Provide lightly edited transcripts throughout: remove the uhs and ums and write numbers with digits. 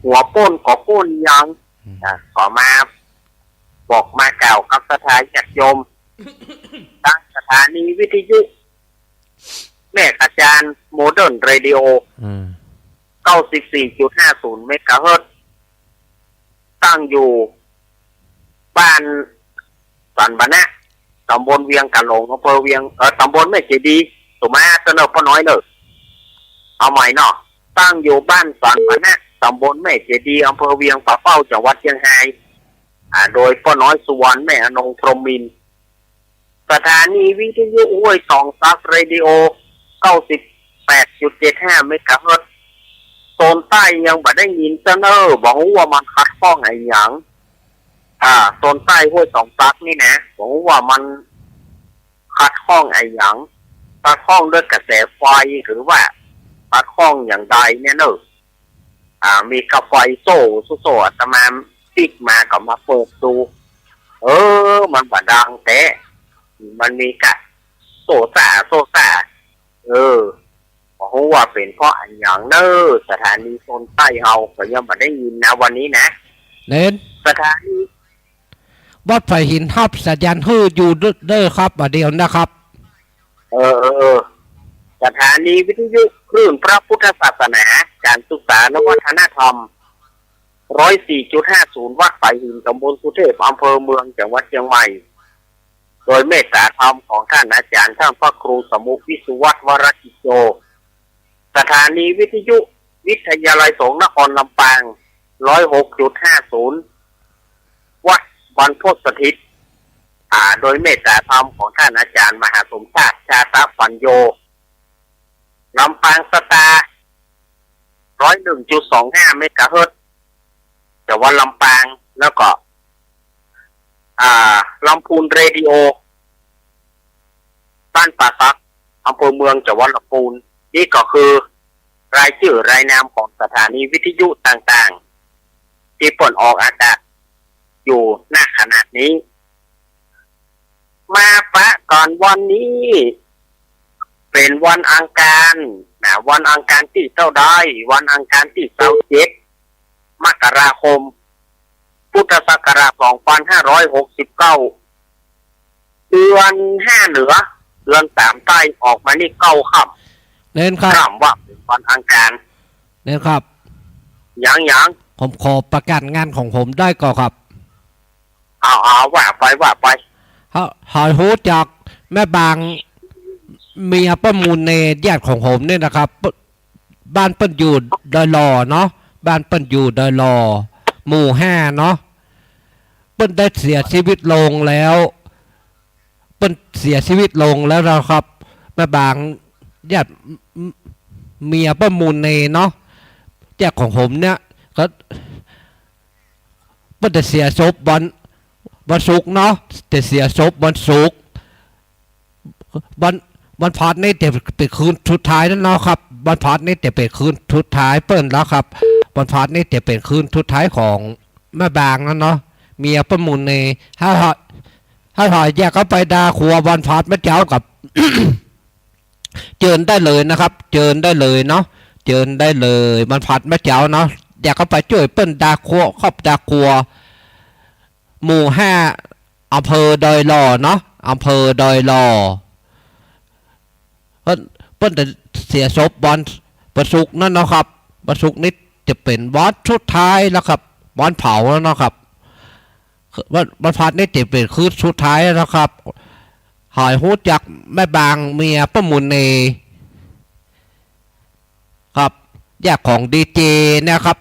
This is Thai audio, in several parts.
หัวป้นก็ป้นยังก็มาบอกมากล่าวกับสถานญาติโยมตั้งสถานีวิทยุแม่อาจารย์โมเดิร์นเรดิโอ94.50 เมกะเฮิรตซ์ตั้งอยู่บ้านสันบะนะตำบลเวียงกะหลงอำเภอเวียงตำบลแม่เจดีถูกไหมเสนอพ่อน้อยเนอะเอาใหม่เนาะตั้งอยู่บ้านสันบะนะตำบลแม่เจดีอำเภอเวียงป่าเป้าจังหวัดเชียงรายโดยพ่อน้อยสุวรรณแม่อนงพรหมินทร์สถานีวิทยุห้วยสองซักเรดิโอ98.75 เมกะเฮิรตซ์โซนใต้ยังบ่ได้ยินเสนอบอกว่ามันคัดข้องไอ้หยังโซนใต้ห้วยสองซักนี่นะบอกว่ามันคัดข้องไอ้หยังคัดข้องด้วยกระแสไฟหรือว่าคัดข้องอย่างใดเนี่ยเนอะมีกาไฟโซ่อาตมาปิกมาก็มาเปิดดูมันบ่ดังแต่มันมีกะโซ่ซ่าบอกว่าเป็นเพราะอันอย่างเนอสถานีโซนใต้เฮาก็ยังบ่ได้ยินนะวันนี้นะเน้นสถานีวัดไผ่หินทับสัญญาณฮืออยู่เด้อครับเดี๋ยวนะครับสถานีวิทยุคลื่นพระพุทธศาสนาการศึกษานวัฒนธรรม104.50 วัดไผ่หินตำบลสุเทพอำเภอเมืองจังหวัดเชียงใหม่โดยเมตตาธรรมของท่านอาจารย์ท่านพระครูสมุขวิสุวัฒน์วรกิจโยสถานีวิทยุวิทยาลัยสงฆ์นครลำปาง106.50 วัดบรรพตสถิตโดยเมตตาธรรมของท่านอาจารย์มหาสมชาติชาตปัญโยลำปางสตาร์101.25 เมกะเฮิรตซ์จังหวัดลำปางแล้วก็ลำพูนเรดิโอบ้านป่าซักอำเภอเมืองจังหวัดลำพูนนี่ก็คือรายชื่อรายนามของสถานีวิทยุต่างๆที่เปิดออกอากาศอยู่ณขณะนี้มาปะก่อนวันนี้เป็นวันอังคารวันอังคารที่เท่าใดวันอังคารที่27 มกราคมพุทธศักราช2569เดือน5เหนือเดือน3ใต้ออกมานี่9 ค่เน้นครับว่าเป็นวันอังคารเน้นครับยังผมขอประกาศงานของผมได้ก่อนครับว่าไปหอยหูจากแม่บางเมียป้ามูลในญาติของผมเนี่ยนะครับบ้านเปิ้นอยู่ดอยหล่อเนาะบ้านเปิ้นอยู่ดอยหล่อหมู่5เนาะเปิ้นได้เสียชีวิตลงแล้วเปิ้นเสียชีวิตลงแล้วนะครับแม่บางญาติเมียป้ามูลในเนาะญาติของผมเนี่ยก็เปิ้นจะเสียศพวันศุกร์เนาะแต่เสียศพวันศุกร์วันพัดนี่แต่เป็นคืนสุดท้ายแล้วเนาะครับวันพัดนี่แต่เป็นคืนสุดท้ายเปิ้นแล้วครับวันพัดนี่แต่เป็นคืนสุดท้ายของแม่บางแล้วเนาะเมียป้ามูลในถ้าถอยแยกเข้าไปดาครัววันพัดแม่เจ้ากับ เจิญได้เลยนะครับเจิญได้เลยเนาะเจิญได้เลยวันพัดแม่เจ้าเนาะอยากเข้าไปช่วยเปิ้นดาครัวครอบดาครัวหมู่5อำเภอดอยหล่อเนาะอำเภอดอยหล่อเปิ้นจะเสียศพวันศุกร์นั่นนะครับวันศุกร์นี้จะเป็นวันสุดท้ายแล้วครับวันเผาแล้วนะครับวันพัดนี่จะเป็นคืนสุดท้ายแล้วนะครับหอยหูจากแม่บางเมียป้ามูลเนครับญาติของดีเจนะครับ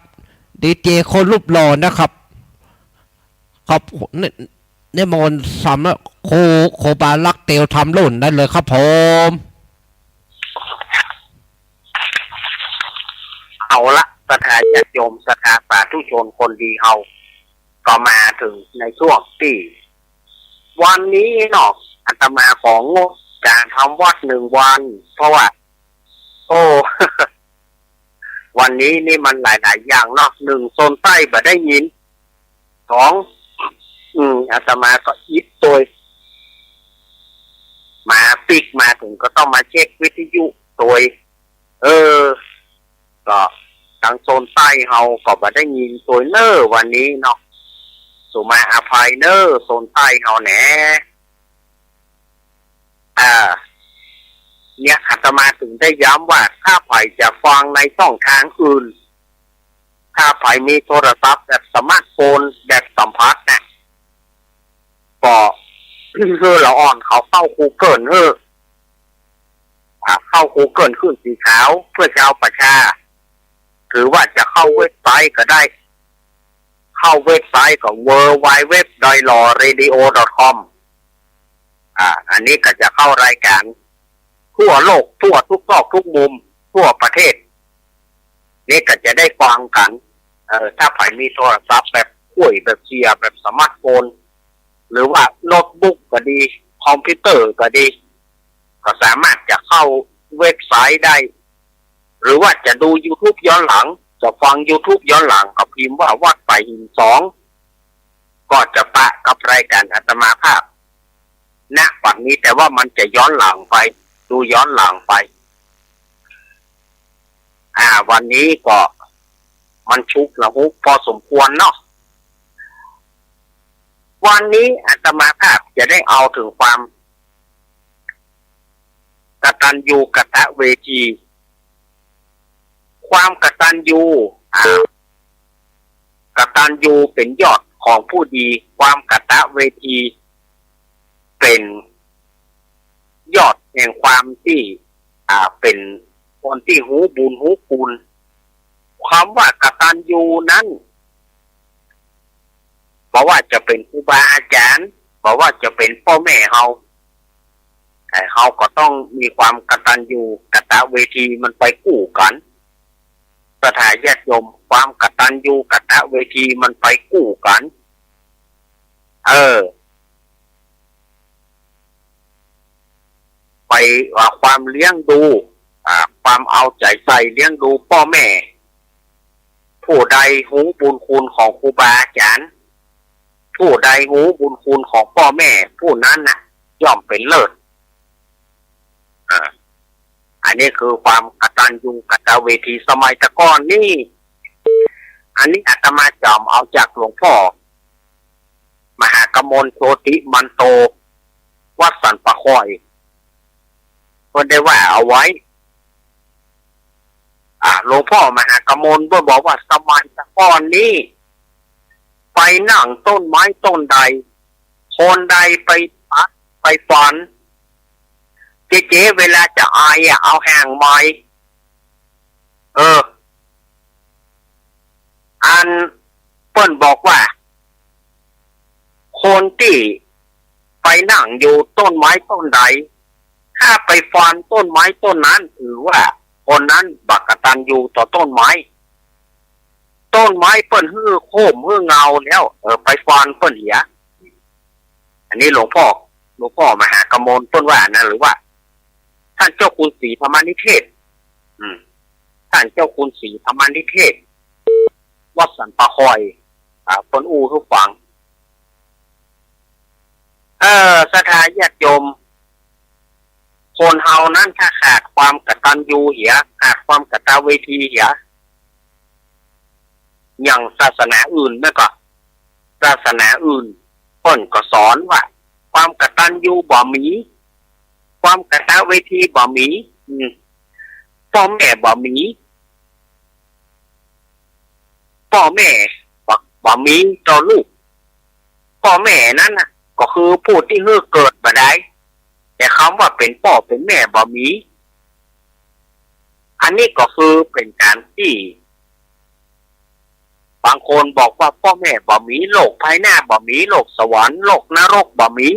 ดีเจคนรูปหล่อนะครับครับเนี่ยมนสามโคบาลักเตียวทำรุ่นได้เลยครับผมเอาละสถานญาติโยมสถาสาธุชนคนดีเฮาก็มาถึงในช่วงที่วันนี้เนาะอาตมาของการทำวัด1 วันเพราะว่าวันนี้นี่มันหลายอย่างเนาะ1โซนใต้บ่ได้ยิน2อาตมาก็ยิบตัวมาปิกมาถึงก็ต้องมาเช็ควิทยุตัวก็ ทางโซนใต้เฮาก็บ่ได้ยินตัวเนอร์วันนี้เนาะสุมาอภัยเนอร์โซนใต้เฮาแหนเนี่ยอาตมาถึงได้ย้ำว่าถ้าใครจะฟังในช่องทางอื่นถ้าใครมีโทรศัพท์แบบสมาร์ทโฟนแบบสัมผัสนะก็คือเราอ่อนเขาเข้า Google เข้า Google ขึ้นสีขาวเพื่อจะเอาประชาหรือว่าจะเข้าเว็บไซต์ก็ได้เข้าเว็บไซต์ของ www.loradio.com อันนี้ก็จะเข้ารายการทั่วโลกทั่วทุกซอกทุกมุมทั่วประเทศนี่ก็จะได้ฟังกันถ้าใครมีโทรศัพท์แบบคุยแบบเชียร์แบบสมาร์ทโฟนหรือว่าโน้ตบุ๊กก็ดีคอมพิวเตอร์ก็ดีก็สามารถจะเข้าเว็บไซต์ได้หรือว่าจะดู YouTube ย้อนหลังจะฟัง YouTube ย้อนหลังก็พิมพ์ว่าวัดป่าหิน2ก็จะปะกับรายการอาตมาภาพณวันนี้แต่ว่ามันจะย้อนหลังไปดูย้อนหลังไปวันนี้ก็มันชุกละหุกพอสมควรเนาะวันนี้อาตมาภาพจะได้เอาถึงความกตัญญูกตเวทีความกตัญญูกตัญญูเป็นยอดของผู้ดีความกตเวทีเป็นยอดแห่งความที่เป็นคนที่หูบุญหูคุณความว่ากตัญญูนั้นบอกว่าจะเป็นครูบาอาจารย์บอกว่าจะเป็นพ่อแม่เฮาแต่เฮาก็ต้องมีความกตัญญูกตเวทีมันไปคู่กันสถาญาติโยมความกตัญญูกตเวทีมันไปคู่กันไปความเลี้ยงดูความเอาใจใส่เลี้ยงดูพ่อแม่ผู้ใดหูบุญคุณของครูบาอาจารย์ผู้ใดหูบุญคุณของพ่อแม่ผู้นั้นน่ะย่อมเป็นเลิศอันนี้คือความกตัญญูกตเวทีสมัยตะก้อนนี่อันนี้อาตมาจำเอาจากหลวงพ่อมหากมลโชติมันโตวัดสันปะคอยคนได้ว่าเอาไว้หลวงพ่อมหากมลก็บอกว่าสมัยตะก้อนนี้ไปนั่งต้นไม้ต้นใดคนใดไปพักไปฝันเจ๊เวลาจะอายเอาแห่งไม้อันเปิ้นบอกว่าคนที่ไปนั่งอยู่ต้นไม้ต้นใดถ้าไปฟันต้นไม้ต้นนั้นถือว่าคนนั้นบักกตัญญูต่อต้นไม้เปิ้นฮื้อโค้มฮื้อเงาแล้วไปฟันเปิ้นเหียอันนี้หลวงพ่อมหากมลต้นว่านะหรือว่าท่านเจ้าคุณศรีธรรมนิเทศท่านเจ้าคุณศรีธรรมนิเทศวัดสันปะคอยเปิ้นอูทุกฝังสถาญาติโยมคนเฮานั้นถ้าขาดความกตัญญูเหียขาดความกตเวทีเหียอย่างศาสนาอื่นนั่นก็ศาสนาอื่นเพิ่นก็สอนว่าความกตัญญูบ่มีความกตเวทีบ่มีพ่อแม่บ่มีพ่อแม่บ่มีต่อลูกพ่อแม่นั้นน่ะก็คือผู้ที่เกิดมาได้แต่คำว่าเป็นพ่อเป็นแม่บ่มีอันนี้ก็คือเป็นการที่บางคนบอกว่าพ่อแม่บ่มีโลกภายหน้าบ่มีโลกสวรรค์โลกนรกบ่มี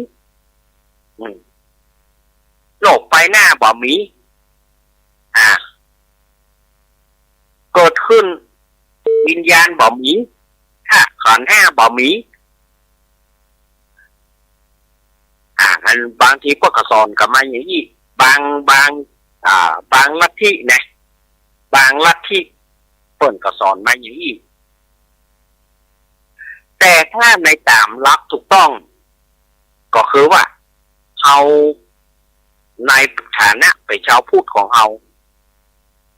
โลกภายหน้าบ่มีเกิดขึ้นวิญญาณบ่มีถ้าขันธ์ห้าบ่มีอันบางทีก็กระสอนกับมาอย่างนี้บางลัทธินะบางลัทธิเปิ่นกระสอนมาอย่างนี้แต่ถ้าในตามหลักถูกต้องก็คือว่าเฮาในฐานะเป็นชาวพุทธของเฮา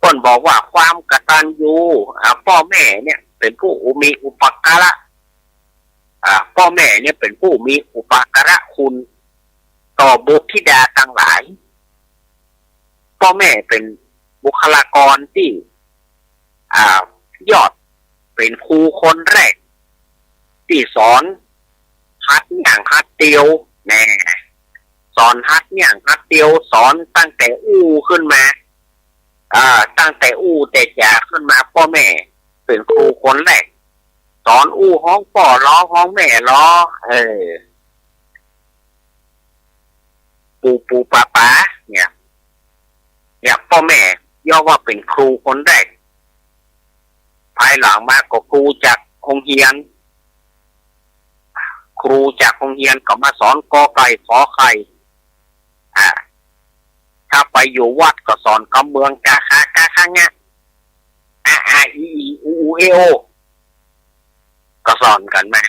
เปิ้นบอกว่าความกตัญญูพ่อแม่เนี่ยเป็นผู้มีอุปการะพ่อแม่เนี่ยเป็นผู้มีอุปการะคุณต่อบุตรธิดาทั้งหลายพ่อแม่เป็นบุคลากรที่ยอดเป็นครูคนแรกที่สอนฮัดอย่างฮัดเตียวแน่สอนฮัดอย่างฮัดเตียวสอนตั้งแต่อู้ขึ้นมาตั้งแต่อู้แต่จ่าขึ้นมาพ่อแม่เป็นครูคนแรกสอนอู้ห้องพ่อล้อห้องแม่ล้อปูป้าเนี่ยพ่อแม่ย่อว่าเป็นครูคนแรกภายหลังมาก็ครูจากโรงเรียนครูจากโรงเรียนก็มาสอนกอไก่ขอไข่ถ้าไปอยู่วัดก็สอนกำเมืองกาคากาคังเนี่ยอีอูเอโอก็สอนกันมา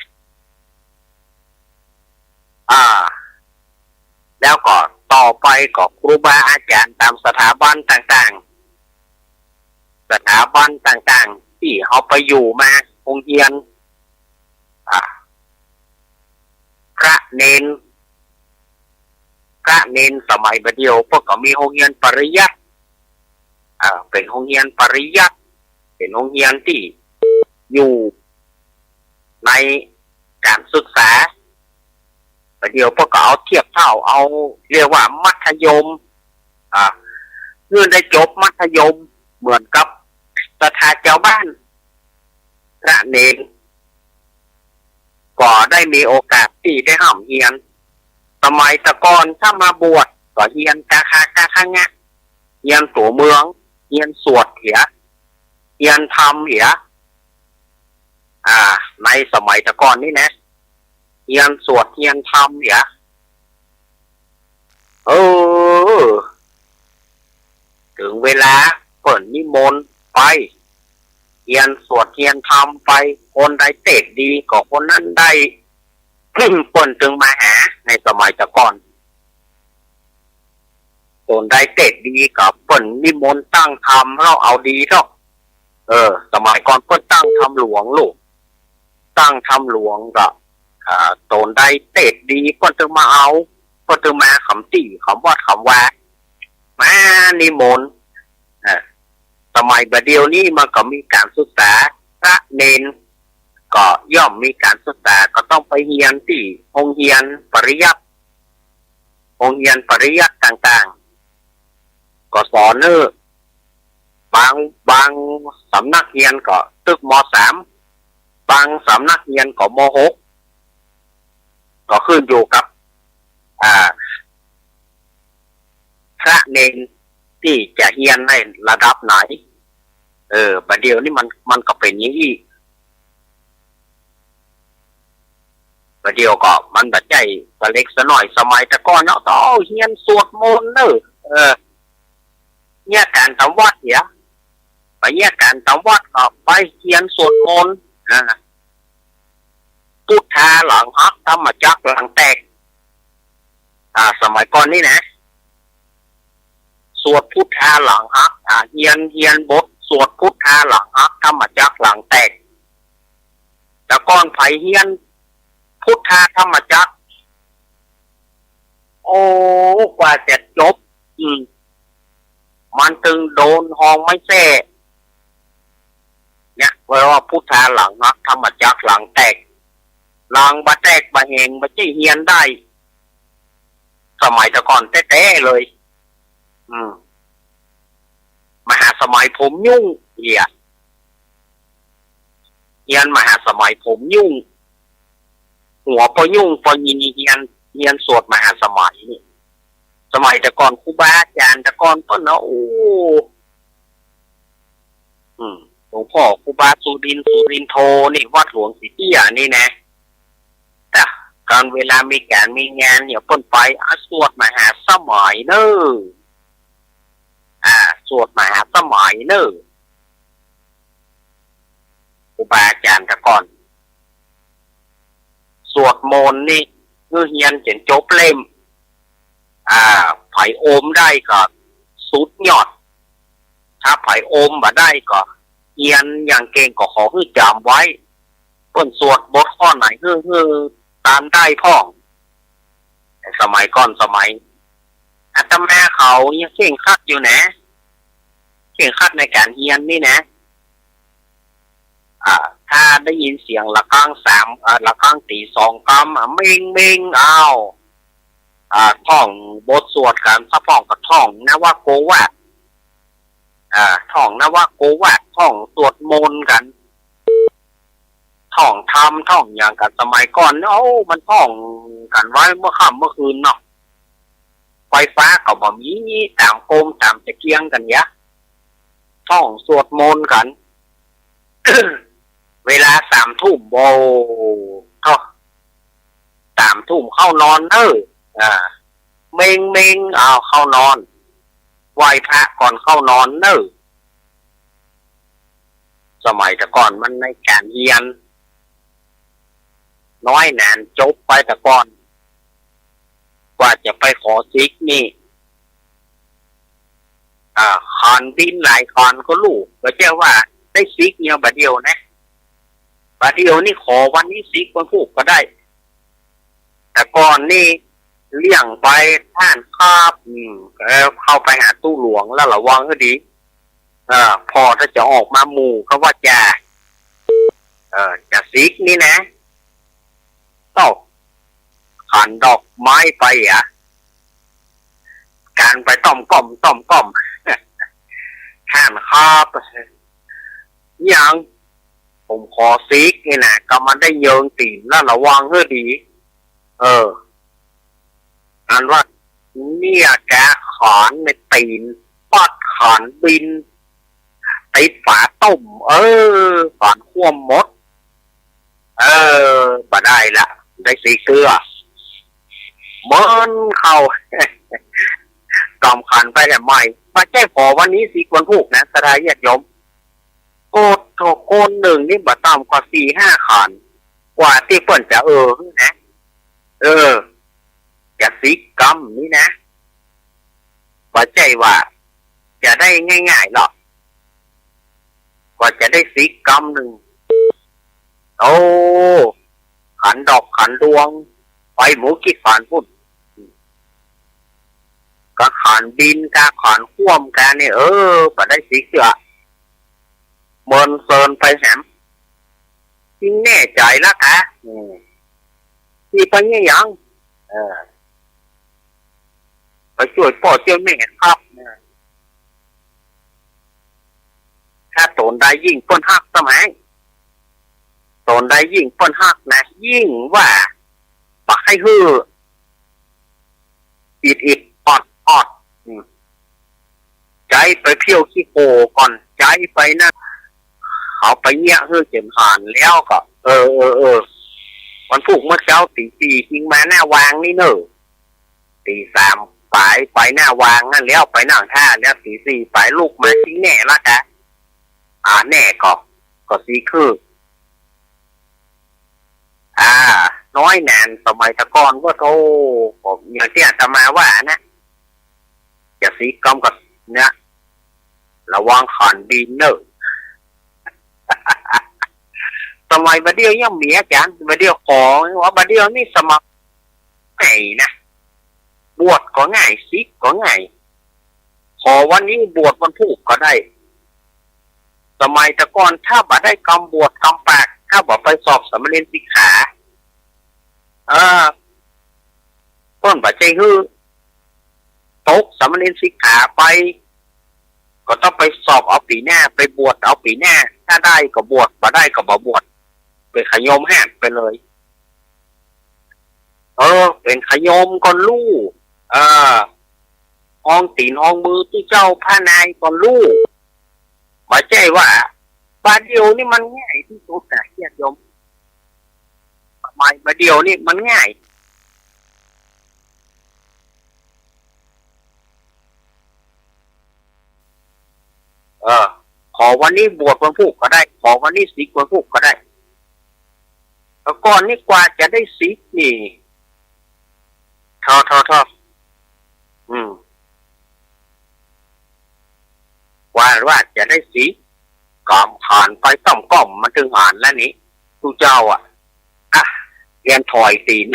แล้วก็ต่อไปก็ครูบาอาจารย์ตามสถาบันต่างๆที่เขาไปอยู่มาโรงเรียนพระเนนสมัยเดียวพวกก็มีโรงเรียนปริยัติเป็นโรงเรียนปริยัติเป็นโรงเรียนที่อยู่ในการศึกษาเดียวพวกก็เอาเทียบเท่าเอาเรียกว่ามัธยมเมื่อได้จบมัธยมเหมือนกับสถาเจ้าบ้านพระเนนก็ได้มีโอกาสที่ได้ห้ามเรียนสมัยตะกอนถ้ามาบวชก็เรียนกาคากาคังเนี่ยเรียนตัวเมืองเรียนสวดเหียเรียนธรรมเหียในสมัยตะกอนนี่นะเรียนสวดเรียนธรรมเหียถึงเวลาเปิดนิมนต์ไปเรียนสวดเรียนธรรมไปคนใดเตะดีก็คนนั้นได้เปิ่นจึงมาหาในสมัยตะก่อนคนใดเตะดีกับเปิ่นนิมนต์ตั้งธรรมเราเอาดีเนาะสมัยก่อนเปิ่นตั้งธรรมหลวงลูกตั้งธรรมหลวงก็ตนใดเตะดีเปิ่นจึงมาเอาเปิ่นจึงมาคำตีคำวัดคำว่ามานิมนต์สมัยเดียวนี้มันก็มีการศึกษาพระเนนก็ย่อมมีการศึกษาก็ต้องไปเรียนที่โรงเรียนปริยัติต่างๆก็สอนบางสำนักเรียนก็ตึกม.3 บางสำนักเรียนก็ม.6 ก็ขึ้นอยู่กับพระเนนที่จะเรียนในระดับไหนประเดี๋ยวนี้มันก็เป็นอย่างนี้ประเดี๋ยวก็มันแบบใจสเล็กสหน่อยสมัยแต่ก่อนเนาะต้องเรียนสวดมนต์เนี่ยการทำวัดเนี่ยไปเนี่ยการทำวัดก็ไปเรียนสวดมนต์พุทธาหลังฮักธรรมจักรหลังแตกสมัยก่อนนี่นะสวดพุทธาหลังฮักเรียนบทสวดพุทธาหลังฮักธรรมจักรหลังแตกแต่ก่อนไผเรียนพุทธาธรรมจักรกว่าจะจบมันตึงโดนห้องไม่แท้เนี่ยเพราะว่าพุทธาหลังฮักธรรมจักรหลังแตกหลังบะแตกบะแหงบะจี้เฮียนได้สมัยแต่ก่อนแท้ๆเลยมหาสมัยผมยุ่งเฮียนมหาสมัยผมยุ่งหัวพอยุ่งพอยินเฮียนสวดมหาสมัยนี่สมัยแต่ก่อนครูบาอาจารย์แต่ก่อนต้นเนาะหลวงพ่อครูบาสุรินโทนี่วัดหลวงศรีเตี้ยนี่นะแต่การเวลามีการมีงานเนี่ยต้นไปสวดมหาสมัยเนอะสวดมหาสมัยเนอะครูบาอาจารย์แต่ก่อนสวดมนต์นี่เมื่อเฮียนเขียนจบเล่มไผโอมได้ก็สุดยอด ถ้าไผโอมบ่ได้ก็เรียนอย่างเก่งก็ขอให้จำไว้เพิ่นสวดบทข้อไหนฮือตามได้พ่องสมัยก่อนสมัยอาตมาเขายังเข่งครัดอยู่นะเข่งครัดในการเรียนนี่นะถ้าได้ยินเสียงระฆังระฆังตีสองกำเม่งเม่งเอาท่องบทสวดกันถ้าท่องกับท่องนะว่าโกวาดท่องนะว่าโกวาดท่องสวดมนต์กันท่องทำท่องอย่างกันสมัยก่อนเนาะมันท่องกันไว้เมื่อค่ำเมื่อคืนเนาะไฟฟ้าก็บ่มีตามโคมตามตะเกียงกันยะท่องสวดมนต์กัน เวลา3 ทุ่มโบก็3 ทุ่มเข้านอนเนอะเม่งเม่งเอาเข้านอนไหว้พระก่อนเข้านอนเนอะสมัยแต่ก่อนมันในการเรียนน้อยนานจบไปแต่ก่อนกว่าจะไปขอซิกนี่คอนบินหลายคอนก็ลูกก็เจ้าว่าได้ซิกเนี่ยบัดเดียวนะบัดเดียวนี่ขอวันนี้ซิกวันพูกก็ได้แต่ก่อนนี่เลี่ยงไปท่านคาบเข้าไปหาตู้หลวงแล้วระวังให้ดีพอถ้าจะออกมาหมู่เขาว่าจะซิกนี่นะต้องขันดอกไม้ไปการไปต้อมก้อมท่านคาบอย่างผมขอซิกนี่นะก็มันได้เยิงตีนแล้วระวังให้ดีอันว่าเนี่ยแกขอนในตีนปัดขอนบินติดฝาต้มขอนคว่ำมดบ่ได้ละได้สีเกลือเมินเข้ากำขันไปแต่ใหม่มาแจ้พอวันนี้สีกวนผูกนะสดายญาติโยมโกดโถโกนหนึ่งนี่บ่ต่ำกว่า4-5 ขันกว่าที่เปิ่นจะนะจะสีกรรมนี่นะว่าใจว่าจะได้ง่ายๆหรอกกว่าจะได้สีกรรมหนึ่งขันดอกขันดวงไปหมูกิดขันพุ่นก็ขันดินกาขันคว่ำกันนี่ก็ได้สีเสือเมินเซินไปแหมจริงแน่ใจแล้วกะที่ไปเนี่ยยังไปช่วยพ่อเจ้าแม่ครับถ้าตนได้ยิ่งป้นหักสมัยตนได้ยิ่งป้นหักนะยิ่งว่าปักให้ฮืออิดออดใจไปเพี้ยวขี้โกก่อนใจไปนะเขาไปเนี่ยฮือเจ็มหานแล้วก็มันผูกเมื่อเช้าตี 4จริงมาหน้าวางนี่เนอะตี 3ไปหน้าวางนั่นแล้วไปหน้าท่าแล้วตี 4ไปลูกมาชี้แน่ละกะแน่ก็สีคือน้อยนานสมัยตะกอนก็โทผมอย่างที่อาตมาว่านะจะสีกรรมกับเนี่ยระวังขันดินเนอะสมัยบัดเดียวยังมีอาจารย์บัดเดียวขอว่าบัดเดียวนี่สมัครไงนะบวชก็ง่ายซิกก็ง่ายขอวันนี้บวชวันพุธก็ได้สมัยตะกอนถ้าบัดได้กำบวชกำปากถ้าบอกไปสอบสามเณรสิกขาต้นบัดใจฮือตกสามเณรสิกขาไปก็ต้องไปสอบเอาปีหน้าไปบวชเอาปีหน้าถ้าได้ก็บวชบ่ได้ก็บ่บวชเป็นขยมแห้งไปเลยเป็นขยมก่อนลู่ห้องตีนห้องมือที่เจ้าพระนายก่อนลู่บ่ใจว่าบาเดียวนี่มันง่ายที่สุดนะญาติโยมทำไมบาเดียวนี่มันง่ายขอวันนี้บวชวันพุธก็ได้ขอวันนี้สิกวันพุธก็ได้แล้วก่อนนี่กว่าจะได้สิกนี่ทอกว่า ว่าจะได้สีก่อมผ่านไปต้อมก้อมมาถึงหานแล้วนี้ทุเจ้าอ่ะเรียนถอยตีน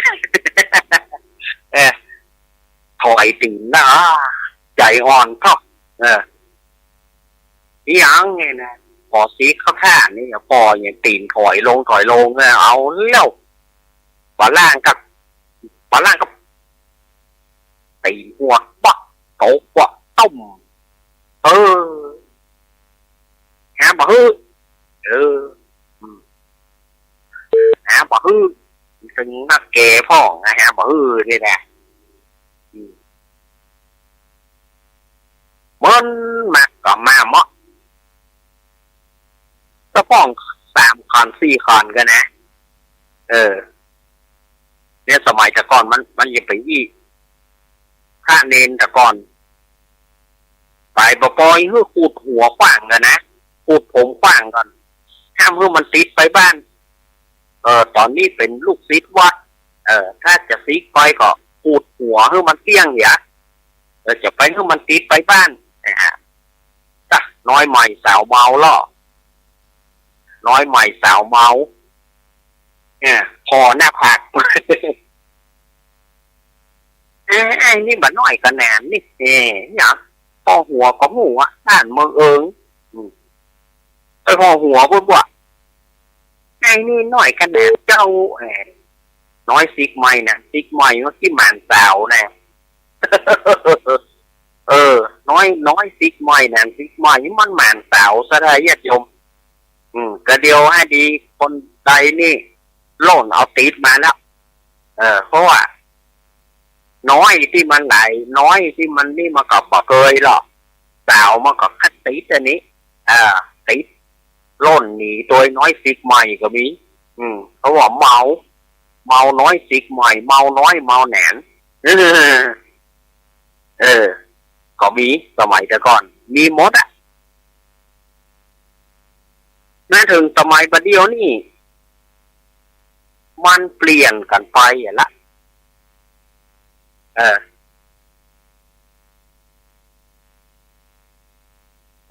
ถอยตีนนะใจอ่อนก็นี่ยังไงนะพอสีข้าข้านี่พออย่างตีนถอยลงเอาเลี้ยวปลาล่างกับตีนหัวปักโตกว่าต้มหาบ่ฮื้อหาบ่ฮื้อซึ่งนักเก๋พ่อหาบ่ฮื้อนี่แหละมันมาก็มาเมาะตะป้อง3 คัน 4 คันกันนะเนี่ยสมัยแต่ก่อนมันยังไปยี่ข้าเนนแต่ก่อนไปบ่ปล่อยให้ขูดหัวขว้างกันนะขูดผมขว้างกันห้ามให้มันติดไปบ้านตอนนี้เป็นลูกศิษย์วัดถ้าจะซิกไปก็ขูดหัวให้มันเตี้ยงอย่าจะไปให้มันติดไปบ้านนะฮะจ้ะน้อยใหม่สาวเมาล่อน้อยใหม่สาวเมาพอหน้าผากไอ้นี่มันน้อยกันแหนมนี่เนี่ยพอหัวก็หัวด้านมือไอ้พอหัวบ่ไอ้นี่น้อยกันแหนมเจ้าน้อยซิกใหม่นะซิกใหม่ก็ที่หมานสาวนะน้อยซิกใหม่นะซิกใหม่มันหมานสาวซะได้ญาติโยมก็เดียวให้ดีคนใดนี่โล่นเอาติดมาแล้วเพราะว่าน้อยที่มันไหลน้อยที่มันนี่มากับปะเกยหรอกสาวมากับคัดติดอันนี้ติดโล่นหนีตัวน้อยซิกใหม่ก็มีเขาบอกเมาน้อยซิกใหม่เมาน้อยเมาแหนนก็มีสมัยแต่ก่อนมีหมดน่าถึงสมัยประเดี๋ยวนี่มันเปลี่ยนกันไปละ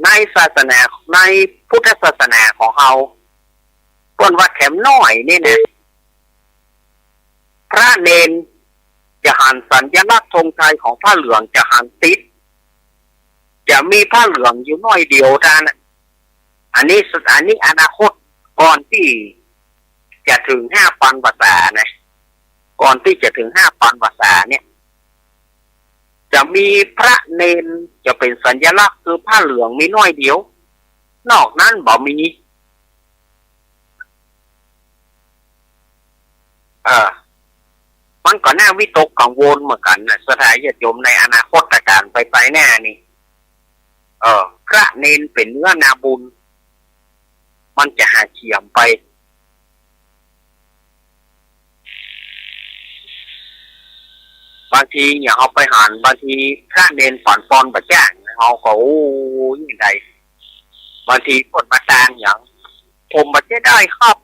ในศาสนาในพุทธศาสนาของเราต้นวัดแขมน้อยนี่นะพระเนนจะหันสัญลักษณ์ธงชัยของผ้าเหลืองจะหันติดจะมีผ้าเหลืองอยู่น้อยเดียวท่านอันนี้อนาคตก่อนที่จะถึง5,000 พรรษานะก่อนที่จะถึง5,000 พรรษาเนี่ยจะมีพระเนนจะเป็นสัญลักษณ์คือผ้าเหลืองมีน้อยเดียวนอกนั้นบ่มีมันก็น่าวิตกกังวลเหมือนกันนะสถานญาติโยมในอนาคตการไปแน่นี่พระเนนเป็นเนื้อนาบุญมันจะหาเฉียมไปบางทีอย่างเอาไปหันบางทีพระเนนฝันปอนบัดจ้างเขาก็ยิ่งใดบางทีคนมาตางอย่างผมบัดจะได้ครับ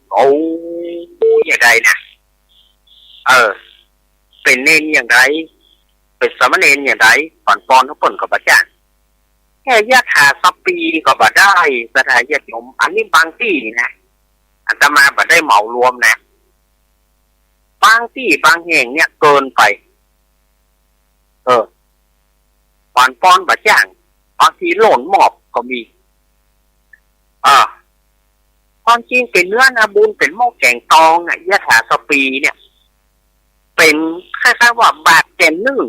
อย่างใดนะเป็นเนนอย่างไรเป็นสมณเณรอย่างไรฝันปอนทุกคนก็บัดจ้างแค่ยะถาสัปปีก็บัดได้สถานญาติโยมอันนี้บางที่นะอาตมาบัดได้เหมารวมนะบางที่บางแห่งเนี่ยเกินไปฝันปอนบัดจ้างบางทีหล่นหมอบก็มีความจริงเป็นเนื้อนาบุญเป็นหม้อแกงตองยะถาสัปปีเนี่ยเป็นคล้ายๆว่าบาทแกนหนึ่ง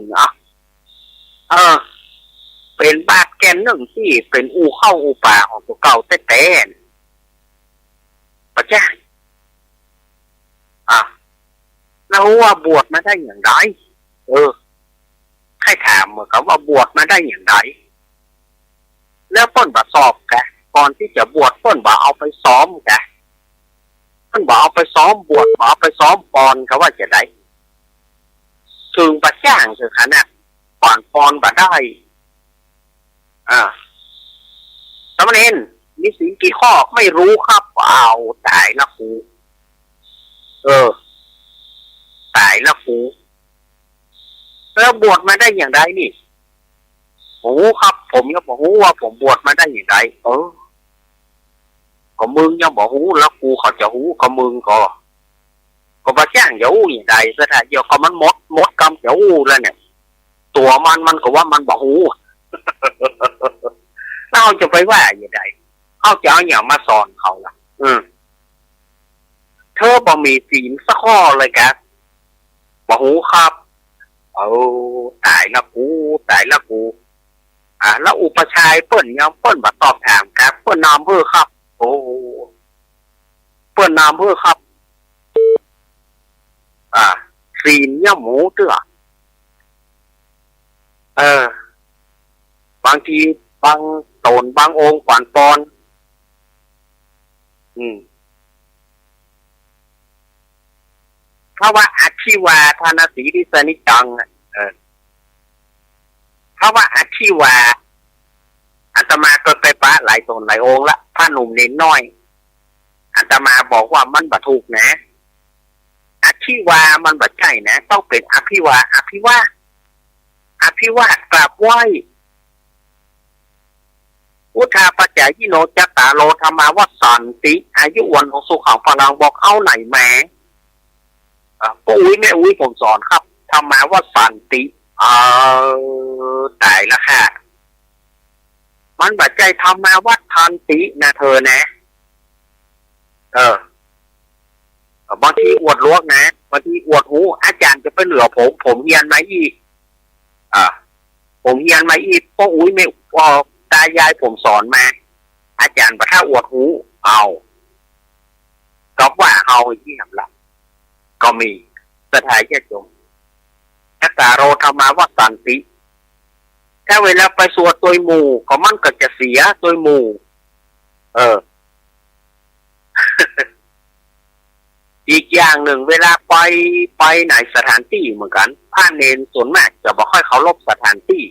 เป็นบาทแกนหนึ่งที่เป็นอูเข้าอูป่าของตัวเก่าแต่ปัจจัยแล้วว่าบวชมาได้อย่างไรใครถามเหมือนกับว่าบวชมาได้อย่างไรแล้วต้นบาสอบแกก่อนที่จะบวชต้นบาเอาไปซ้อมแกต้นบาเอาไปซ้อมบวชบาเอาไปซ้อมปอนเขาว่าจะได้ถึงปัจจ้างถึงขนาดปอนบาได้สมณเณรมีศีลกี่ข้อไม่รู้ครับเอาตายละครูตายละครูแล้วบวชมาได้อย่างไรนี่ โอ้ครับผมยังบอกว่าผมบวชมาได้อย่างไรก็มึงยังบอกแล้วกูเขาจะก็มึงก็มาแจ้งอย่าอย่างไรซะแต่เดี๋ยวก็มันมดกำอย่าแล้วเนี่ยตัวมันก็ว่ามันบอกเราจะไปว่าอย่างไรเขาจะเอาอย่างมาสอนเขาล่ะเธอบ่มีศีลสักข้อเลยครับบอกครับตายละกูแล้วอุปชัยเปิ้นยังเปิ้นมาตอบถามครับเปิ้นนามเพื่อครับเปิ้นนามเพื่อครับศีลเนี่ยหมูเตื้อบางทีบางตนบางองค์ก่อนปอนเพราะว่าอธิวาทานสีดิสนิจังเพราะว่าอธิวาอาตมาก็ไปปะหลายตนหลายองค์ละพระหนุ่มเน้นน้อยอาตมาบอกว่ามันบัถูกนะอธิวามันบัใช่นะต้องเป็นอภิวากราบไหว้อุทาปัจจายิโนจัตตาโลธรรมาวัสันติอายุวันของสุขังพลังบอกเอาไหนแม่แม่ผมสอนครับธรรมาวัสันติตายละค่ะมันบัดใจธรรมาวัทันตินะเธอนะบางทีอวดลวกนะบางทีอวดหูอาจารย์จะไปเหลือผมเฮียนมาอีกผมเฮียนมาอีกเพราะไม่ตายายผมสอนมาอาจารย์ถ้าอวดหูเอาก็ว่าเอาที่ทำละก็มีสถายแค่จงอัตตาโรธรรมาวัสันติถ้าเวลาไปสวดตัวหมู่ก็มันก็จะเสียตัวหมู่อีกอย่างหนึ่งเวลาไปไหนสถานที่เหมือนกันพระเนรส่วนมากจะบอกค่อยเคารพสถานที่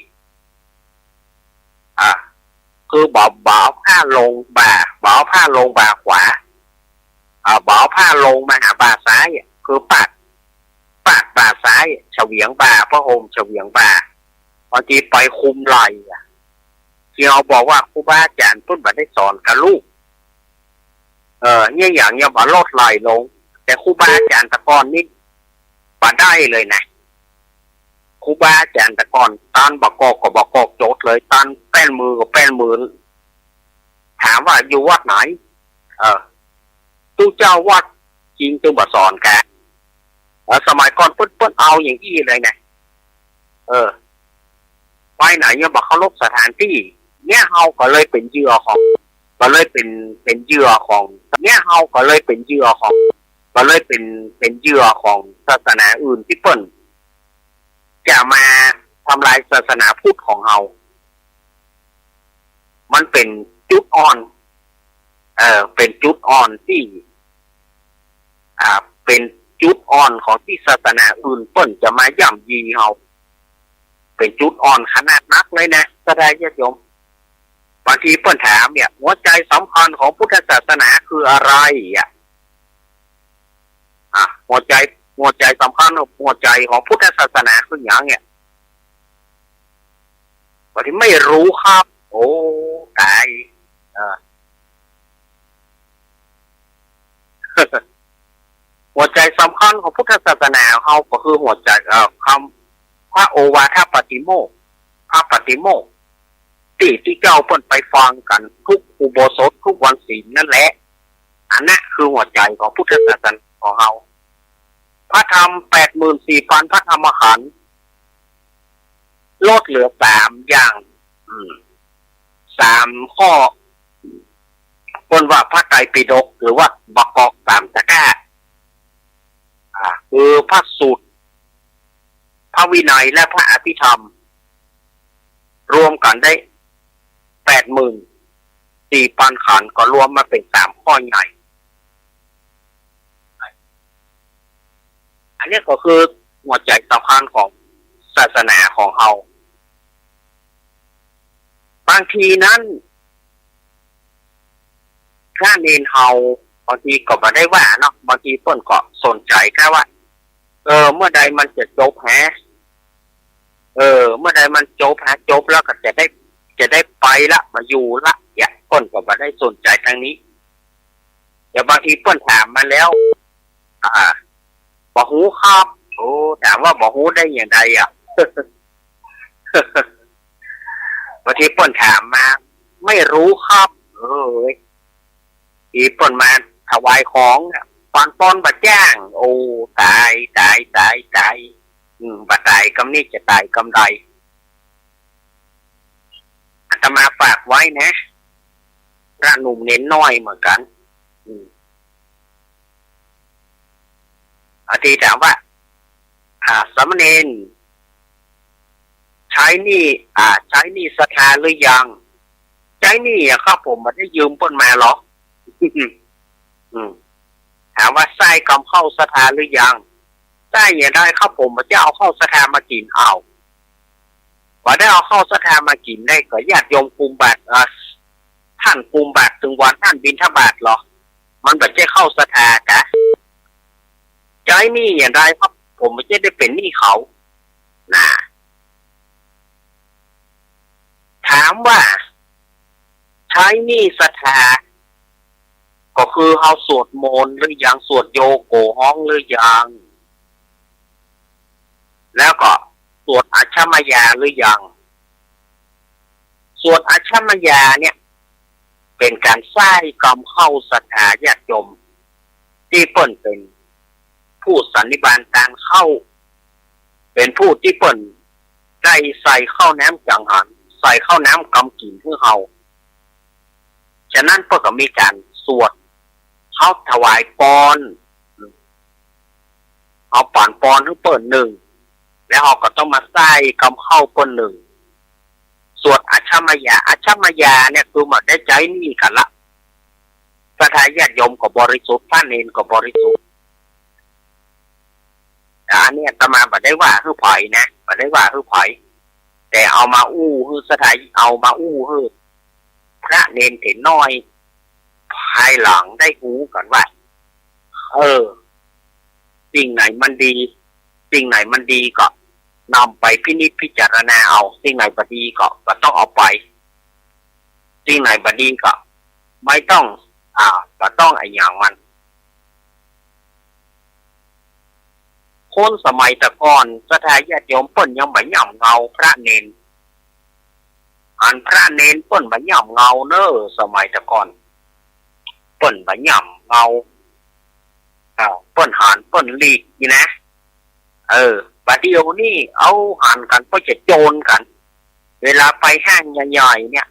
คือบ่าวผ้าลงบ่าวผ้าลงบ่าขวาบ่าวผ้าลงมาหาบ่าซ้ายคือปากบ่าซ้ายเฉวียงบ่าพระโฮมเฉวียงบ่าบางทีไปคุมไหลที่เราบอกว่าครูบาอาจารย์ต้นบัดได้สอนกับลูกเนี่ยอย่างบ่ลดไหลลงแต่ครูบาอาจารย์ตะกอนนี่บ่ได้เลยนะครูบาอาจารย์ตะกอนตันบอกก็บอกโจทย์เลยตันแป้นมือกับแป้นมือถามว่าอยู่วัดไหนตู้เจ้าวัดจริงตู้บ่สอนแกสมัยก่อนเปิ้นเอาอย่างอี้เลยนะไปไหนเนี่ยบอกเขาลบสถานที่เนี่ยเฮาก็เลยเป็นเหยื่อของก็เลยเป็นเหยื่อของเนี่ยเฮาก็เลยเป็นเหยื่อของก็เลยเป็นเหยื่อของศาสนาอื่นที่เปิ้นจะมาทำลายศาสนาพุทธของเฮามันเป็นจุดอ่อนเป็นจุดอ่อนที่เป็นจุดอ่อนของที่ศาสนาอื่นเปิ้นจะมาย่ำยีเฮาเป็นจุดอ่อนขนาดนักเลยนะก็ได้ญาติโยมบางทีเปิ้นถามเนี่ยหัวใจสำคัญของพุทธศาสนาคืออะไรหัวใจสำคัญหัวใจของพุทธศาสนาคืออย่างเนี่ยบางทีไม่รู้ครับโอ้ตายหัวใจสำคัญของพุทธศาสนาเขาก็คือหัวใจคำพระโอวาทปฏิโมกข์พระปฏิโมกข์ที่เจ้าเพิ่นไปฟังกันทุกอุโบสถทุกวันศีลนั่นแหละอันนั้นคือหัวใจของพุทธศาสนาของเราพระธรรม 84,000 พระธรรมขันธ์ลดเหลือ3อย่าง3ข้อคนว่าพระไตรปิฎกหรือว่าบกอก3ตะกร้าคือพระสูตรพระวินัยและพระอภิธรรมรวมกันได้ 84,000 ขันธ์ก็รวมมาเป็น3ข้อใหญ่อันนี้ก็คือหัวใจสำคัญของศาสนาของเราบางทีนั้นถ้าเนนเฮาบางทีก็ไม่ได้ว่าเนาะบางทีเพิ่นก็สนใจแค่ว่าเมื่อใดมันจะจบ เมื่อใดมันจบจบแล้วก็จะได้ไปละมาอยู่ละอย่าต้นก็มาได้สนใจทางนี้เดี๋ยวบางทีเปิ้นถามมาแล้วบอกหูครับโอ้ถามว่าบอกหูได้อย่างไรอ่ะ บางทีเปิ้นถามมาไม่รู้ครับอีเปิ้นมาถวายของปอนปอนบะจ้างโอ้ตายบะตายกำนี้จะตายกำใดอาตมาฝากไว้นะพระหนุ่มเน้นน้อยเหมือนกันอาทิถามว่าสามเณรใช้หนี้ศรัทธาหรือยังใช้หนี้ครับผมมันได้ยืมเปิ้นมาหรอ ถามว่าไส้กำเข้าศรัทธาหรือยังไส้อย่าได้ครับผมมันจะเอาเข้าศรัทธามากินเอาว่าได้เอาเข้าศรัทธามากินได้ก็ญาติโยมคุมบาตรท่านคุมบาตรถึงวันท่านบิณฑบาตหรอมันแบบจะเข้าศรัทธากะใช้หนี้อย่างไรครับผมมันจะได้เป็นหนี้เขานะถามว่าใช้หนี้ศรัทธาก็คือเฮาสวดมนต์หรือยังสวดโยโกฮ้องหรือยังแล้วก็สวดอาชมยาหรือยังสวดอาชมยาเนี่ยเป็นการสร้างกรรมเข้าศรัทธาญาติโยมที่เปิ้นเป็นผู้สันนิบาตการเข้าเป็นผู้ที่เปิ้นได้ใส่เข้าน้ำจังหันใส่เข้าน้ำกำกินให้เฮาฉะนั้นเปิ้นก็มีการสวดเขาถวายปอนเอาป่านปอนให้เปิ้นหนึ่งแล้วเขาก็ต้องมาใส่กำเข้าเปิ้นหนึ่งสวดอาชมยาเนี่ยคือมันได้ใจนี่กันละพระทายาทโยมก็บริสุทธิ์พระเนรก็บริสุทธิ์อันนี้อาตมาบ่ได้ว่าคือไผนะบ่ได้ว่าคือไผแต่เอามาอู้คือสถานเอามาอู้คือพระเนรเห็นน้อยภายหลังได้หูกันว่าสิ่งไหนมันดีก็นำไปพินิจพิจารณาเอาสิ่งไหนบ่ดีก็ต้องเอาไปสิ่งไหนบ่ดีก็ไม่ต้องก็ต้องไอ้อย่างมันคนสมัยตะก่อนสถาญาติโยมเปิ้นยังบ่ย่ำเงาพระเนรอันพระเนรเปิ้นบ่ย่ำเงาเน้อสมัยตะก่อนเปิ้นบ่ย่ำเงาเปิ้นหันเปิ้นหลีกนี่นะบัดเดี๋ยวนี้เอาหันกันก็จะโจรกันเวลาไปห้างใหญ่ๆเนี่ย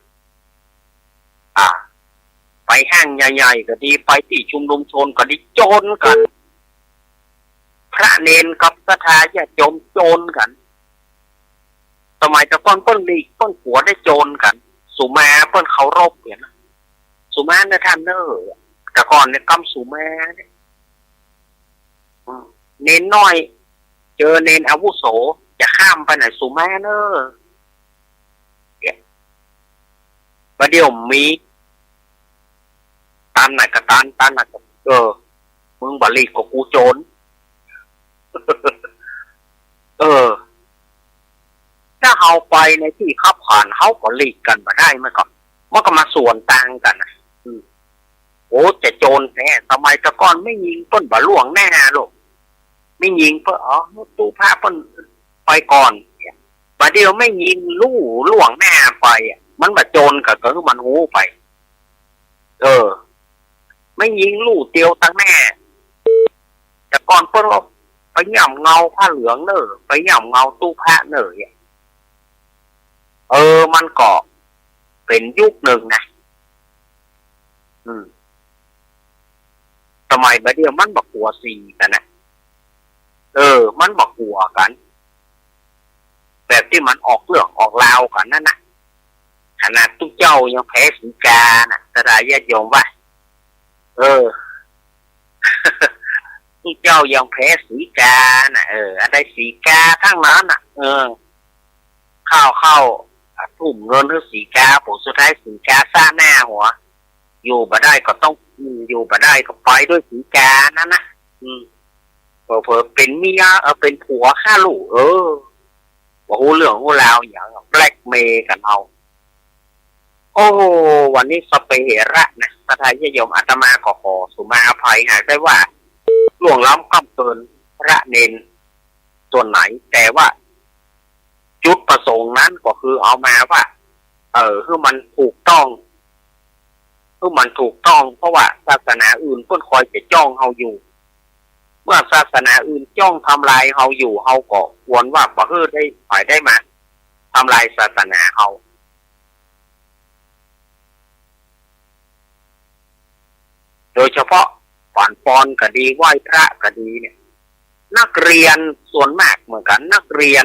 ไปห้างใหญ่ๆก็ดีไปที่ชุมนุมชนก็ดีโจรกันพระเนรกับศรัทธาญาติโยมโจรกันสมัยตะก่อนเปิ้นหลีกเปิ้นขัวได้โจรกันสุมาเปิ้นเคารพเนี่ยนะสุมาเนี่ยท่านเด้อแต่ก่อนเนี่ยกำสุมาเนี่ยเนนน้อยเจอเนนอาวุโสจะข้ามไปไหนสุมาเนอะประเดี๋ยวมีตันไหนกับตันไหนกับมึงบาลีกับกูโจรถ้าเอาไปในที่ขับผ่านเขาก็หลีกกันมาได้ไหมก่อนมันก็มาส่วนต่างกันนะโอ้จะโจรแท้ทำไมตะก้อนไม่ยิงต้นบะล่วงแน่หรอกไม่ยิงเพื่อตู้ผ้าเปิ้นไปก่อนบะเดียวไม่ยิงลู่ล่วงหน้าไปมันบะโจรก็คือมันหูไปไม่ยิงลู่เตียวตั้งแน่แต่ก่อนเปิ้นไปหย่ำเงาผ้าเหลืองเนอะไปหย่ำเงาตู้ผ้าเนอะมันก็เป็นยุคหนึ่งนะสมัยบะเดียวมันบักหัวสีกันนะมันบักหัวกันแบบที่มันออกเรื่องออกราวกันนั่นนะขนาดตุ๊กเจ้ายังแพ้สีกาน่ะสดายญาติโยมว่าตุ๊กเจ้ายังแพ้สีกาน่ะอะไรสีกาทั้งนั้นน่ะเข้าทุ่มเงินให้สีกาผลสุดท้ายสีกาซ่าหน้าหัวอยู่บ่ได้ก็ต้องอยู่บ่ได้ก็ไปด้วยสีกานั่นนะเผลอเป็นเมียเป็นผัวฆ่าลูก ว่าหูเรื่องหูราวอย่างแบล็กเมย์กันเอาโอ้วันนี้สเปเหระนะพระทายยมอาตมาขอสุมาอภัยหากได้ว่าล่วงล้ำก้ำเกินพระเนนส่วนไหนแต่ว่าจุดประสงค์นั้นก็คือเอามาว่าคือมันถูกต้องคือมันถูกต้องเพราะว่าศาสนาอื่นเพิ่นคอยจะจ้องเฮาอยู่เมื่อศาสนาอื่นจ้องทำลายเฮาอยู่เฮาก็ควรว่าบ่เฮือได้ฝ่ายได้มาทำลายศาสนาเฮาโดยเฉพาะฝันปอนก็ดีไหว้พระก็ดีเนี่ยนักเรียนส่วนมากเหมือนกันนักเรีย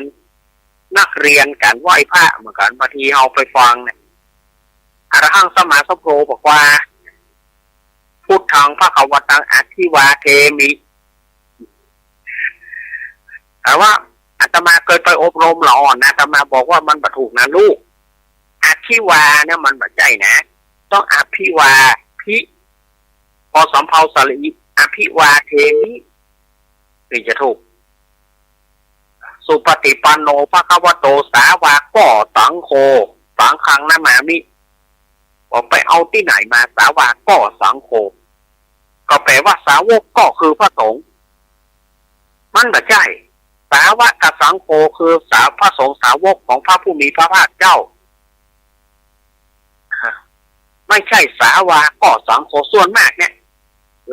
นการไหว้พระเหมือนกันบางทีเอาไปฟังเนี่ยอรหังสัมมาสัมพุทโธบอกว่าพุทธังภควตังอธิวาเทมิแต่ว่าอาตมาเคยไปอบรมหล่อนะอาตมาบอกว่ามันบ่ถูกนะลูกอธิวาเนี่ยมันบ่ใช่นะต้องอภิวาพิพอสำเภาสลีอภิวาเทมิถึงจะถูกสุปฏิปันโนภควโตสาวกก็สังโฆสังฆังนะมามิบอกไปเอาที่ไหนมาสาวกก็สังโฆก็แปลว่าสาวกก็คือพระสงฆ์มันบ่ใช่สาวกกับสังโฆคือพระสงฆ์สาวกของพระผู้มีพระภาคเจ้าไม่ใช่สาวกก็สังโฆส่วนมากเนี่ย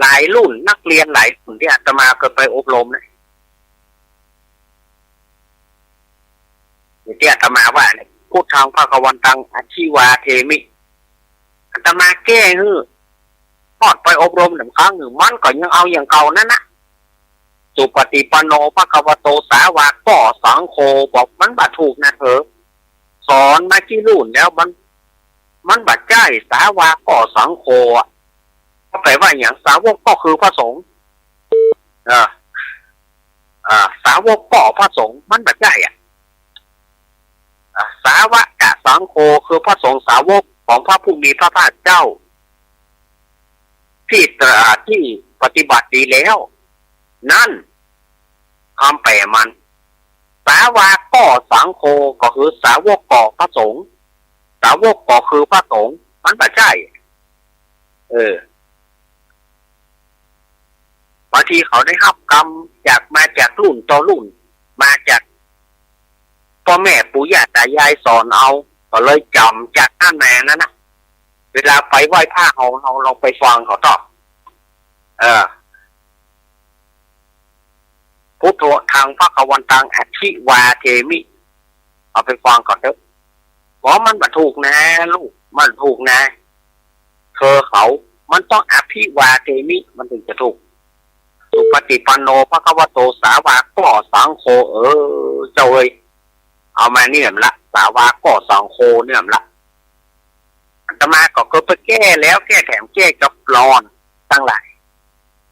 หลายรุ่นนักเรียนหลายรุ่นที่อาตมาเคยไปอบรมเนี่ยที่อาตมาว่าเนี่ยพุทธังภควันตังอธิวาเทมิอาตมาแก้พอดไปอบรมหนึ่งครั้งหนึ่งมันก็ยังเอาอย่างเก่านั่นนะสุปฏิปันโนภควโตสาวกก็สังโฆบอกมันบัดถูกนะเถอะสอนมาที่รุ่นแล้วมันบัดใจสาวกก็สังโฆก็แปลว่าอย่างสาวกก็คือพระสงฆ์สาวกก็พระสงฆ์มันบัดใจสาวกกะสังโฆคือพระสงฆ์สาวกของพระผู้มีพระภาคเจ้าที่ปฏิบัติดีแล้วนั่นคำแปลมันสาวกก็สังโฆก็คือสาวกก่อพระสงฆ์สาวกก็คือพระสงฆ์มันไม่ใช่บางทีเขาได้รับกรรมมาจากรุ่นต่อรุ่นมาจากพ่อแม่ปู่ย่าตายายสอนเอาก็เลยจำจากนั่นมานั่นนะเวลาไปไหว้พระเราลองไปฟังเขาตอบพุทโธทางภควันตังอธิวาเทมิเอาไปฟังก่อนเถอะเพราะมันบัดถูกนะลูกมันถูกนะเขามันต้องอภิวาเทมิมันถึงจะถูกสุปฏิปันโนภควโตสาวกก็สังโฆเจ้าเอ้ยเอามาเนี่ยละสาวกก็สังโฆเนี่ยละอาตมาก็ไปแก้แล้วแก้แถมแก้กับรอนตั้งหลาย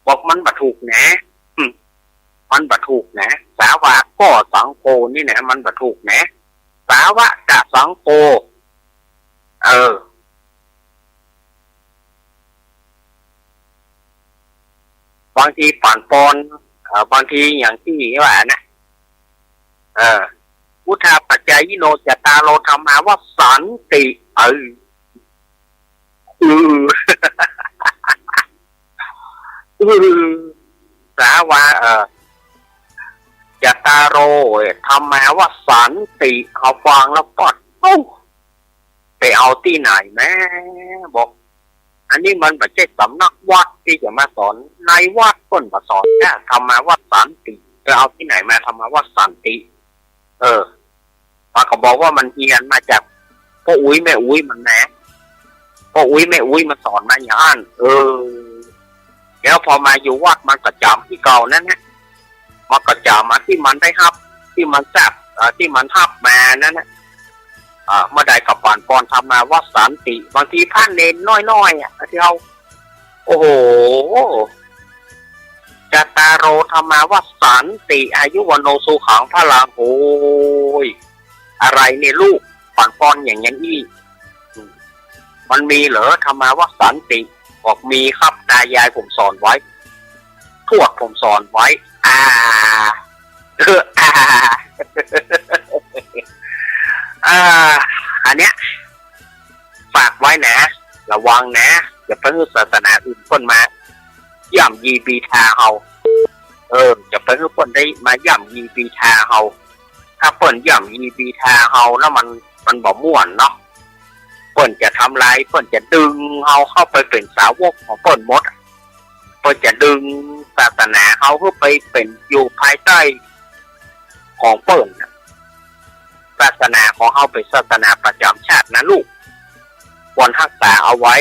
บอกมันบัดถูกนะมันบัดถูกนะสาวกก็สังโฆนี่นะมันบัดถูกนะสาวกกะสังโฆบางทีผ่านปอนบางทีอย่างที่ว่านะพุทธาปัจจายิโนจตารโลธรรมาว่าสันติสาวะจตารโลธรรมาว่าสันติเขาฟังแล้วปอดไปเอาที่ไหนแม่บอกอันนี้มันไม่ใช่สำนักวัดที่จะมาสอนในวัดต้นมาสอนเนี่ยธรรมาว่าสันติจะเอาที่ไหนมาธรรมาว่าสันติมาก็บอกว่ามันเฮียนมาจากพ่ออุ้ยแม่อุ้ยมันแหนพ่ออุ้ยแม่อุ้ยมันสอนมาอย่างนั้นแล้วพอมาอยู่วัดมันก็จำที่เก่านั่นนะมันก็จำมาที่มันได้ฮับที่มันแซ่บที่มันฮับมานั่นนะเมื่อใดกับป่านปอนทำมาว่าสันติบางทีท่านเน้นน้อยที่เขาโอ้โหจตารโลธรรมาว่าสันติอายุวันโนสุขังพลังโอ้ยอะไรเนี่ยลูกป่านปอนอย่างนี้มันมีเหรอธรรมาว่าสันติบอกมีครับตายายผมสอนไว้ทวดผมสอนไว้ อันเนี้ยฝากไว้นะระวังนะอย่าไปให้ศาสนาอื่นคนมาย่ำยีบีทาเฮาจะไปให้คนได้มาย่ำยีบีทาเฮาถ้าเปิ่นย่ำยีบีทาเฮาแล้วมันบ่ม่วนเนาะเปิ่นจะทำลายเปิ่นจะดึงเฮาเข้าไปเป็นสาวกของเปิ่นหมดเปิ่นจะดึงศาสนาเฮาเข้าไปเป็นอยู่ภายใต้ของเปิ่นศาสนาของเฮาเป็นศาสนาประจำชาตินะลูกควรรักษาเอาไว้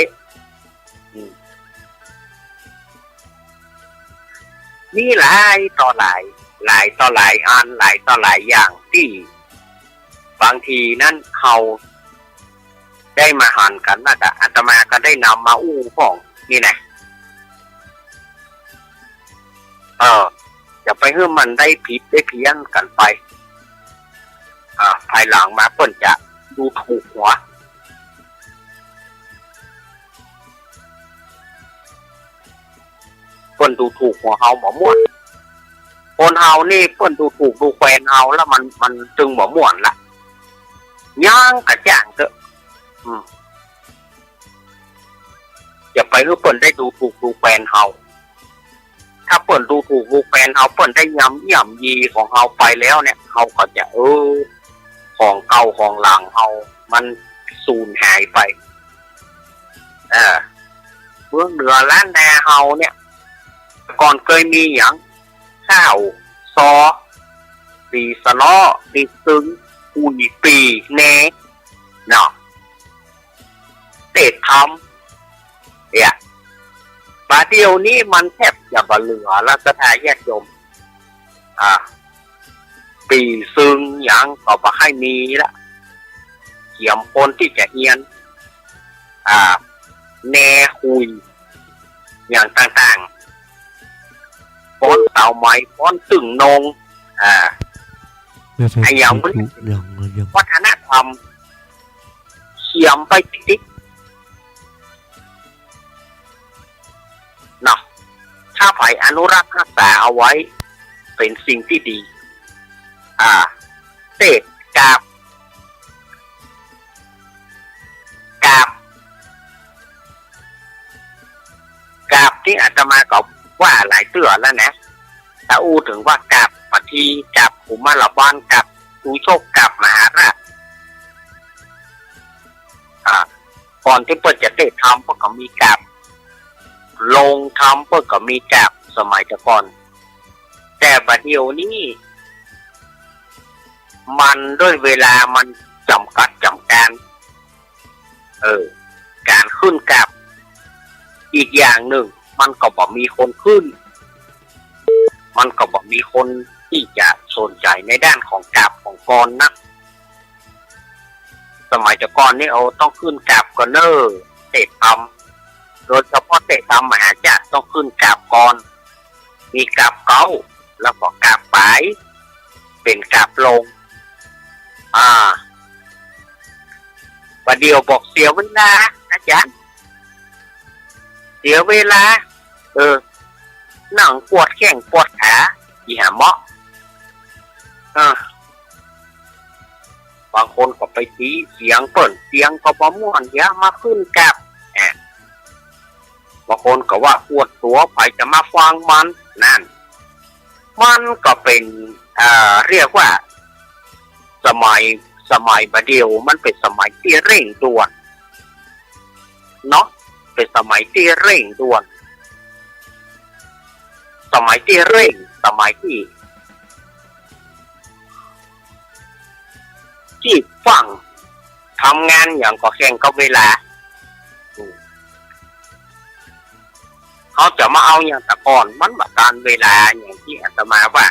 นี่หลายต่อหลายต่อหลายอันหลายต่อหลายอย่างที่บางทีนั่นเขาได้มาหันกันนะแต่อาตมาก็ได้นำมาอู้ของนี่นะจะไปให้มันได้ผิดได้เพี้ยนกันไปภายหลังมาเพิ่นจะดูถูกหัวเพิ่นดูถูกหัวเฮาหมอม่วนคนเฮานี่เพิ่นดูถูกดูแควนเฮาแล้วมันจึงหมอม่วนละย่างกระจ่างเถอะอย่าไปให้เพิ่นได้ดูถูกดูแควนเฮาถ้าเปิ่นดูถูกดูแฟนเขาเปิ่นได้ย่ำยีของเขาไปแล้วเนี่ยเขาก็จะของเก่าของหลังเขามันสูญหายไปเมืองเหนือล้านนาเขาเนี่ยก่อนเคยมีอย่างข้าวซอปีสะล้อปีซึ้งอุยปีเนเนาะเตะทำเนี่ยบาเดียวนี้มันแทบจะบเหลือแล้วสถาญาติโยมปีซึ่งยังก็บ่ให้มีละเขียมคนที่จะเอียนแนคุยอย่างต่างๆป้อนเต่าไม้ป้อนตึงนงไอ้อย่างวัฒนธรรมเขียมไปติ๊กเนาะถ้าฝ่ายอนุรักษ์รักษาเอาไว้เป็นสิ่งที่ดีเตะกาบที่อาตมาก็ว่าหลายเตือแล้วนะถ้าอู้ถึงว่ากาบปฏิกาบขุมาลบ้านกาบดูโชคกาบมหาราชก่อนที่เปิดจะเตะทำเพราะเขามีกาบลงทำเพื่อก็มีกาบสมัยก่อนแต่บัดเดียวนี้มันด้วยเวลามันจำกัดจำการการขึ้นกาบอีกอย่างหนึ่งมันก็บอกมีคนขึ้นมันก็บอกมีคนที่จะสนใจในด้านของกาบของกรนะสมัยก่อนนี่ต้องขึ้นกาบก่อนเตะทำโดยเฉพาะเตะทำมหาจักรต้องขึ้นกาบก่อนมีกาบเก้าแล้วก็กาบปลายเป็นกาบลงประเดี๋ยวบอกเสียเวลาอาจารย์เสียเวลาหนังปวดแข้งปวดขาอีหาเหมาะบางคนก็ไปตีเสียงเปิ่นเสียงก็บ่ม่วนเยอะมาขึ้นกาบบางคนก็ว่าปวดตัวไปจะมาฟังมันนั่นมันก็เป็นเรียกว่าสมัยบัดเดียวมันเป็นสมัยที่เร่งด่วนเนาะเป็นสมัยที่เร่งด่วนสมัยที่เร่งสมัยที่ฟังทำงานอย่างก็แข่งกับเวลาเขาจะมาเอาอย่างแต่ก่อนมันแบบการเวลาอย่างที่อาตมาว่า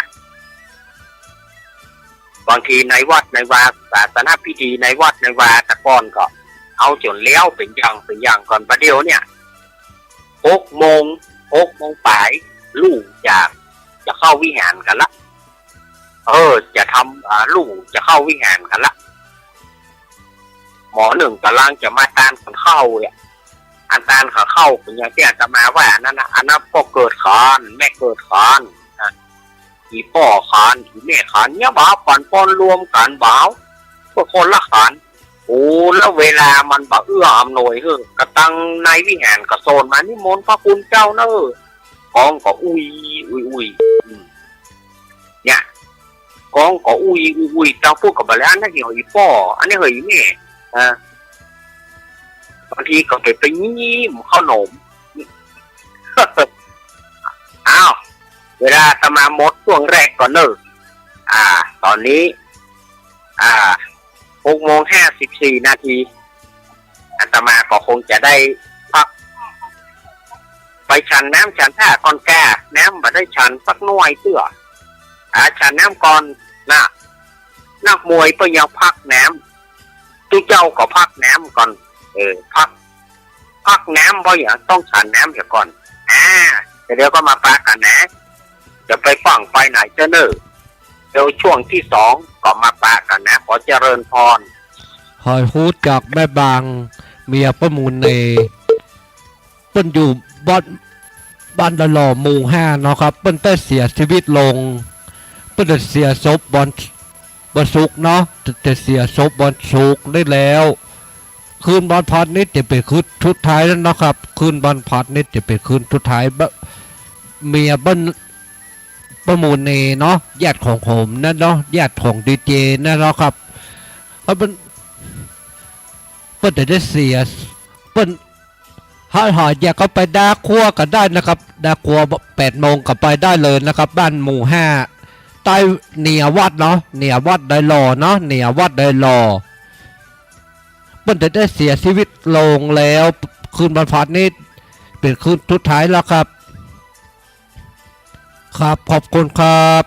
บางทีในวัดในวาศาสนาพิธีในวัดในวาแต่ก่อนก็เอาจนแล้วเป็นอย่างก่อนประเดี๋ยวเนี่ย6 โมงปลายลูกจะเข้าวิหารกันละจะทำลูกจะเข้าวิหารกันละหมอหนึ่งกำลังจะมาตานคนเข้าเนี่ยอันตานเขาเข้าเป็นอย่างที่อาตมาว่านั่นนะอันนั้นพ่อเกิดขานแม่เกิดขานที่พ่อขานที่แม่ขานเนี่ยบ้าปั่นป้อนรวมกันบ้า ก็คนละขันโอ้แล้วเวลามันบะเอื้ออำนวยเฮ้อกระตังในวิหารกระโซนมานิมนต์พระคุณเจ้าเนอะกองก็อุ้ยเนี่ยกองก็อุ้ยเจ้าพูดกับบาลานนั่นเหี่ยวอีป้ออันนี้เหยแม่บางทีก็ไปยิ้มขนม อ้าวเวลาตมาหมดช่วงแรกก่อนเนอะตอนนี้6:54 อาตมาก็คงจะได้พักไปฉันน้ำฉันท่าก่อนแก่น้ำมาได้ฉันสักหน่วยเตื้อฉันน้ำก่อนนักมวยก็ยังพักน้ำตู้เจ้าก็พักน้ำก่อนพักน้ำเพราะอย่างต้องฉันน้ำเสียก่อนเดี๋ยวก็มาปากันนะจะไปฟังไปไหนเจ้าเนอเดี๋ยวช่วงที่2ก็มาปากันนะขอเจริญพรหอยฮูดจากแม่บางเมียประมูลเนเปิ้นอยู่บ้านดะหล่อหมู่5เนาะครับเปิ้นได้เสียชีวิตลงเปิ้นได้เสียศพบอนสุกเนาะแต่เสียศพบอนสุกได้แล้วคืนบอนพัดนี่จะเป็นคืนทุดท้ายแล้วเนาะครับคืนบอนพัดนี่จะเป็นคืนทุดท้ายเมียบ้านประมูลเนเนาะญาติของผมนั่นเนาะญาติของดีเจนั่นเนาะครับเพราะเปิ้นได้เสียเปิ้นหอยอยากก็ไปดาคั่วกันได้นะครับดาคั่ว8 โมงก็ไปได้เลยนะครับบ้านหมู่5ใต้เนียวัดเนาะเนียวัดได้หล่อเนาะเนียวัดได้หล่อเปิ้นได้เสียชีวิตลงแล้วคืนวันพัดนี้เป็นคืนสุดท้ายแล้วครับขอบคุณครับ